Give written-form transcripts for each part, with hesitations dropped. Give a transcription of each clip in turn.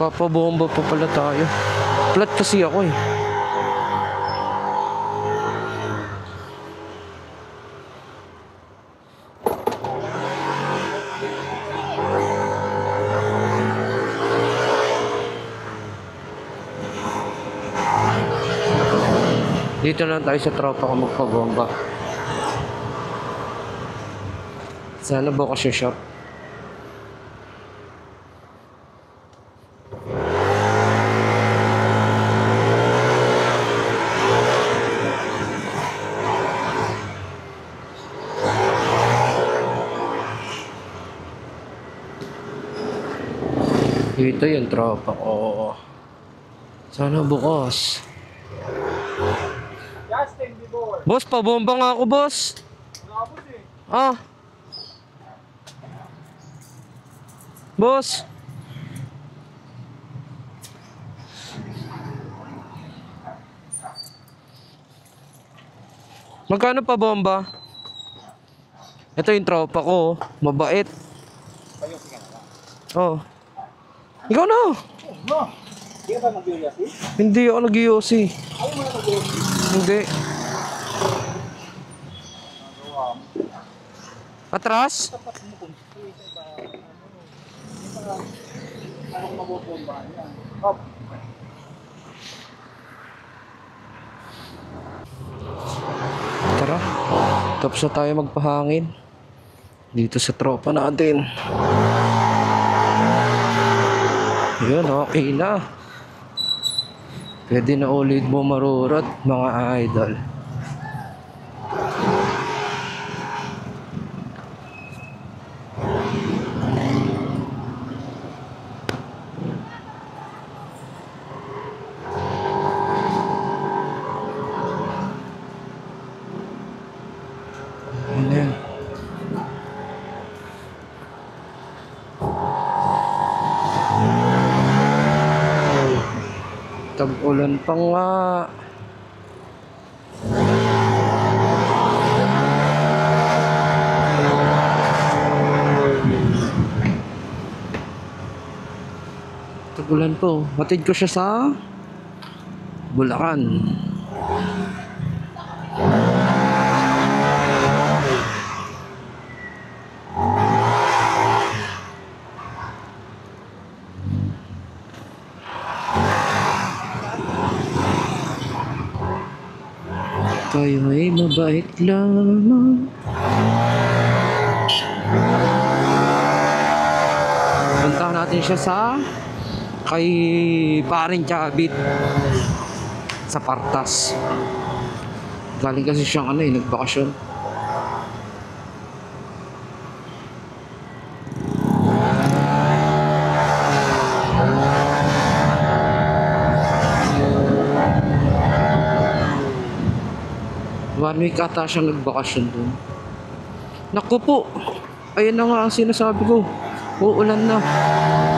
Papabomba pa pala tayo. Flat kasi ako eh. Dito lang tayo sa tropa ko magpabomba. Sana bukas yung shop. Dito yung tropa ko. Sana bukas. Boss, pabomba nga ako, boss. Ah. Boss. Magkano pa bomba? Ito yung tropa ko, mabait. Oh. Ikaw na. Hindi ka ba nag-USC? Hindi ako nag-USC. Ayaw mo na nag-USC? Hindi. Atras? Tapat mo kung anong mabobombahan yan. Hop. Tara. Tapos na tayo magpahangin. Dito sa tropa natin. Yun, okay na. Pwede na ulit bumarurot, mga idol. Ayan. Tag-ulan pa nga. Tag-ulan po. Hatid ko siya sa Bulacan. Kayo ay mabait lamang. Puntahan natin siya sa kay paring Chabit sa Partas. Galing kasi siyang nagbakasyon. One week ata siyang nagbakasyon dun. Naku po, ayun na nga ang sinasabi ko. Uulan na.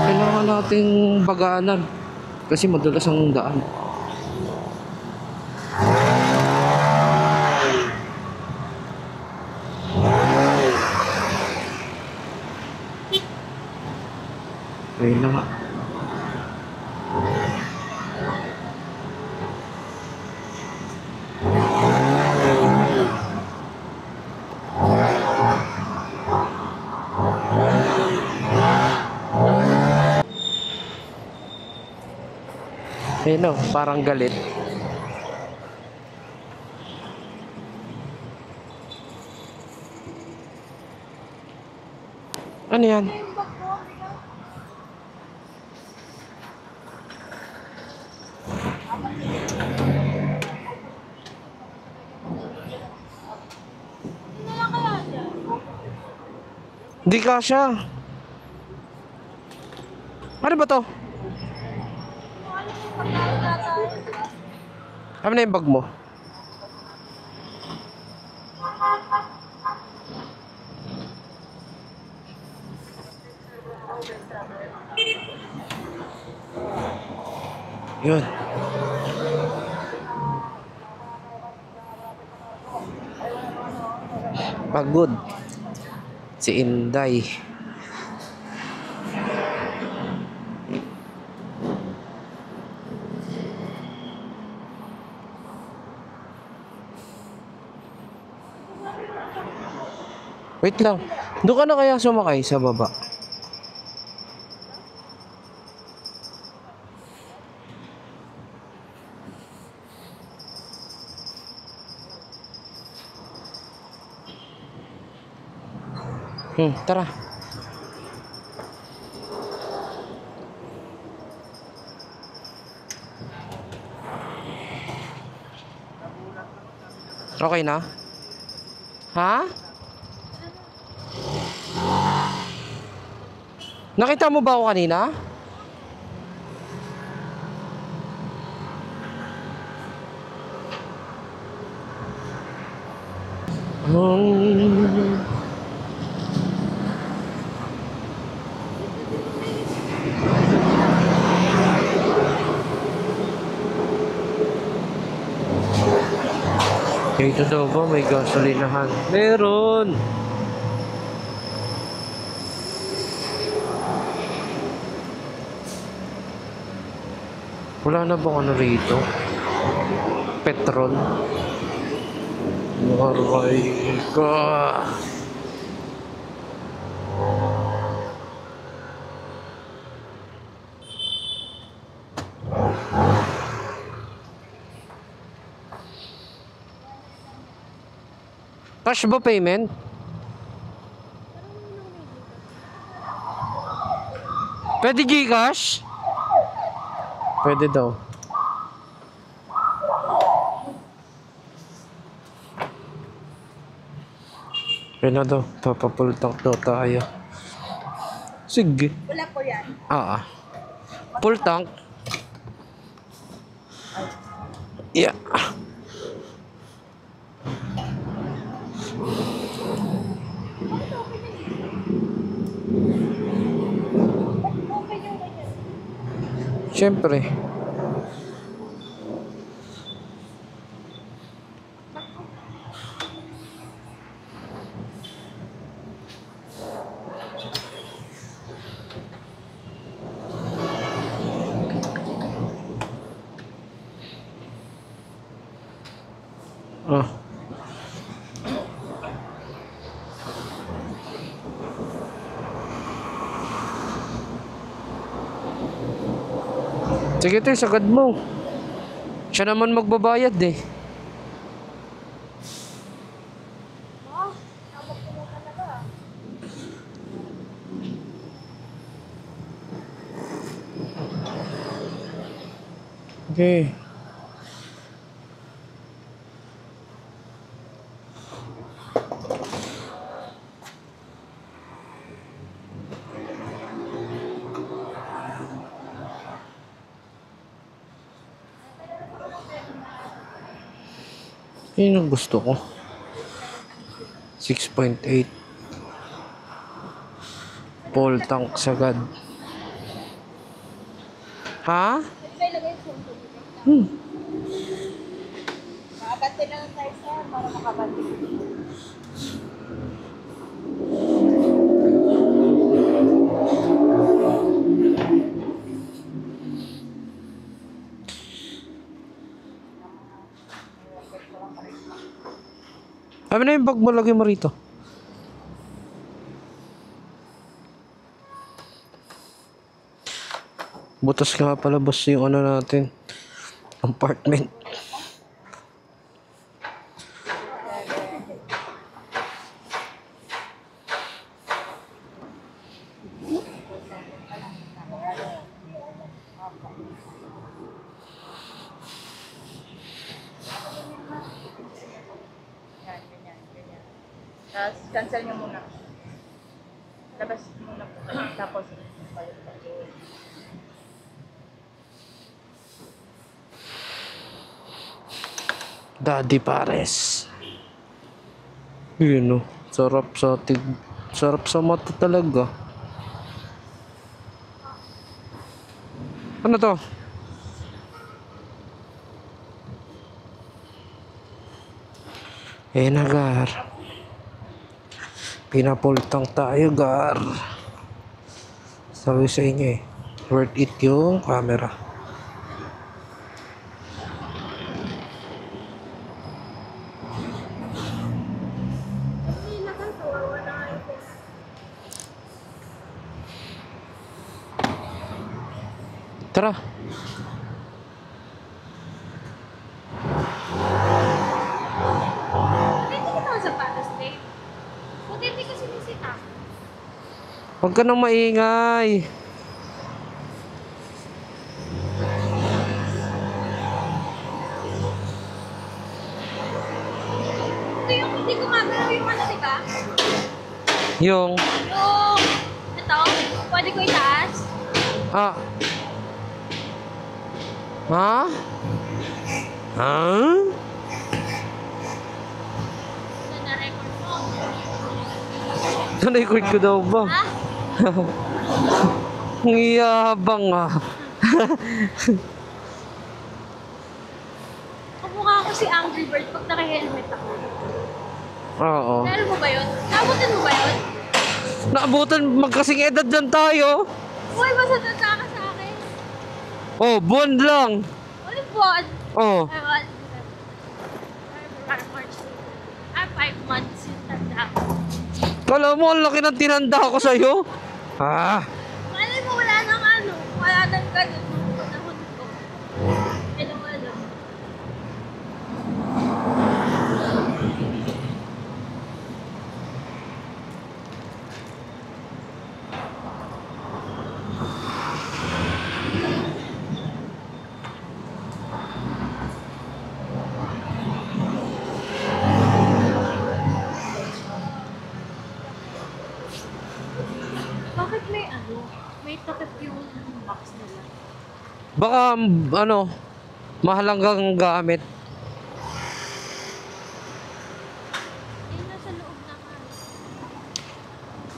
Kailangan nating baganan. Kasi madulas ang daan. Ayun na nga. Ayun o, parang galit. Ano yan? Hindi kasya. Ano ba to? Ano na yung bag mo? Yun. Pagod. Si Inday. Wait lang. Doon ka na kaya sumakay sa baba? Tara. Okay na? Ha? Nakita mo ba ako kanina? Um, Dito daw ba may gasolinahan? Meron! Wala na bang ano rito? Petrol? Aray ka! Cash ba payment? Pwede Gcash? Pwede daw. Pwede na daw. Papapultang daw tayo. Sige. Wala po yan. Full tank. Yeah. Siyempre. Oh. Sige tayo, sagad mo. Siya naman magbabayad eh. Oh, tawag ko mo talaga. Okay. Yun ang gusto ko. 6.8 full tank sagad. Ha? May lagay yung phone ko dito. Makabante na lang tayo sir, para makabante. Ano na yung bag mo, lagay mo rito. Butas nga pala boss yung ano natin. Apartment. Yan, ganyan, ganyan. Tapos, cancel nyo muna. Labas muna po. Tapos, balik pa. Daddy Pares. Yun o. Sarap sa sarap sa mata talaga. Ano to? Na Gar. Pinapultang tayo, Gar. Sabi sa inyo eh. Worth it yung camera. Tara. Buti hindi ka mga sapatos, babe. Buti hindi ka sinisita. Huwag ka nang maingay. Ito yung hindi gumagalaw yung ano, di ba? Yung, Yung, ito, pwede ko itaas. ah. Ha? Ha? Na na-record mo. Na-record ko daw ba? Ha? Ang iyabang ah. Kamukha ako si Angry Bird pag naka-helmet ako. Oo. Meron mo ba yun? Nabutan mo ba yun? Naabutan, magkasing edad lang tayo. Uy, basta tanda ka sa akin. Oh, buwan lang. Ano buwan? Oh. Ay, well, March. 5 months yung tanda ko. Kala mo, ang laki ng tinanda ko sa'yo. Ah. Malay mo, wala nang ano. Wala nang ganun nung panahon ko. Alam. Bakit may ano? May takip yung box nila. Baka, ano, mahalagang gamit. Eh, nasa loob na nga.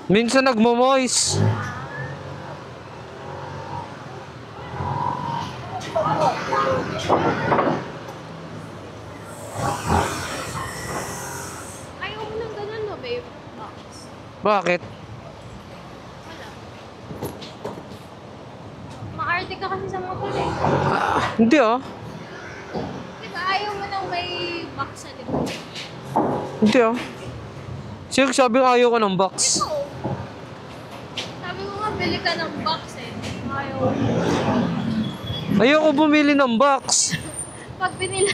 Minsan nagmo-moist. Ayaw mo ng ganun, no, babe? Box. Bakit? Wala. Maarte ka kasi sa motor eh. Hindi ah. Diba ayaw mo nang may box sa likod? Hindi ah. Sino sabing ayaw ko ng box? Oo. Sabi ko nga, bili ka ng box eh. Ayaw. Ayoko bumili ng box. Pag binila